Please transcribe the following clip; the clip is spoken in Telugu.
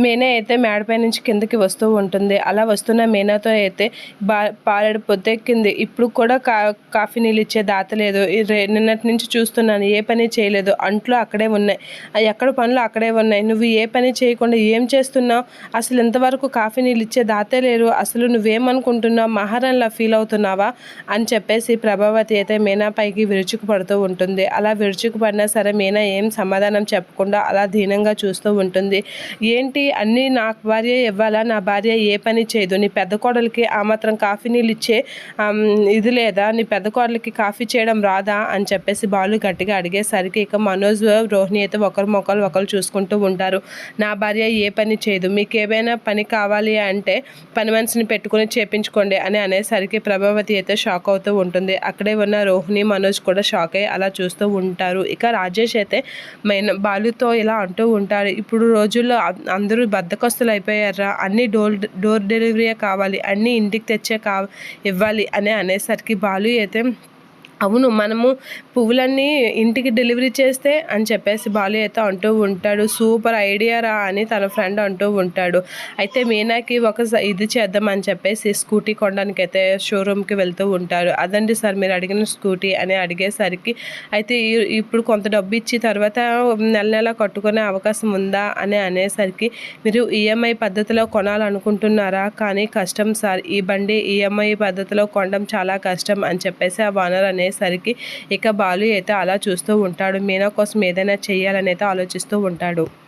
మీనా అయితే మేడపై నుంచి కిందకి వస్తూ ఉంటుంది. అలా వస్తున్న మీనాతో అయితే పారెడు పొద్దెక్కింది. ఇప్పుడు కూడా కాఫీ నీళ్ళు ఇచ్చే దాత లేదు. నిన్నటి నుంచి చూస్తున్నాను, ఏ పని చేయలేదు. అంట్లు అక్కడే ఉన్నాయి, ఎక్కడ పనులు అక్కడే ఉన్నాయి. నువ్వు ఏ పని చేయకుండా ఏం చేస్తున్నావు? అసలు ఇంతవరకు కాఫీ నీళ్ళు ఇచ్చే దాతే లేరు. అసలు నువ్వేమనుకుంటున్నావు? మహారాణిలా ఫీల్ అవుతున్నావా అని చెప్పేసి ప్రభావతి అయితే మీనా పైకి విరుచుకు పడుతూ ఉంటుంది. అలా విరుచుకు పడినా సరే మీనా ఏం సమాధానం చెప్పకుండా అలా దీనంగా చూస్తూ ఉంటుంది. ఏంటి అన్నీ నా భార్య ఇవ్వాలా? నా భార్య ఏ పని చేయదు. నీ పెద్ద కోడలికి ఆ మాత్రం కాఫీ నీళ్ళు ఇచ్చే ఇది లేదా? నీ పెద్ద కోడలికి కాఫీ చేయడం రాదా అని చెప్పేసి బాలు గట్టిగా అడిగేసరికి ఇక మనోజ్, రోహిణి అయితే ఒకరి మొక్కలు ఒకరు చూసుకుంటూ ఉంటారు. నా భార్య ఏ పని చేయదు, మీకు ఏమైనా పని కావాలి అంటే పని మనిషిని పెట్టుకుని చేపించుకోండి అని అనేసరికి ప్రభావతి అయితే షాక్ అవుతూ ఉంటుంది. అక్కడే ఉన్న రోహిణి, మనోజ్ కూడా షాక్ అయ్యి అలా చూస్తూ ఉంటారు. ఇక రాజేష్ అయితే బాలుతో ఇలా అంటూ ఉంటాడు, ఇప్పుడు రోజుల్లో అందరూ బద్దకస్తులు అయిపోయారా? అన్నీ డోర్ డెలివరీయే కావాలి, అన్నీ ఇంటికి తెచ్చే ఇవ్వాలి అని అనేసరికి బాలు అయితే అవును, మనము పువ్వులన్నీ ఇంటికి డెలివరీ చేస్తే అని చెప్పేసి బాలు అయితే అంటూ ఉంటాడు. సూపర్ ఐడియా రా అని తన ఫ్రెండ్ అంటూ ఉంటాడు. అయితే మీనాకి ఒక ఇది చేద్దామని చెప్పేసి స్కూటీ కొనడానికి అయితే షోరూమ్కి వెళ్తూ ఉంటారు. అదండి సార్ మీరు అడిగిన స్కూటీ అని అడిగేసరికి అయితే ఇప్పుడు కొంత డబ్బు ఇచ్చి తర్వాత నెల నెల కట్టుకునే అవకాశం ఉందా అని అనేసరికి మీరు ఈఎంఐ పద్ధతిలో కొనాలనుకుంటున్నారా? కానీ కష్టం సార్, ఈ బండి ఈఎంఐ పద్ధతిలో కొనడం చాలా కష్టం అని చెప్పేసి ఆ ఓనర్ అనేసరికి ఇక బాలు అయితే అలా చూస్తూ ఉంటాడు. మీనా కోసం ఏదైనా చెయ్యాలని అయితే ఆలోచిస్తూ ఉంటాడు.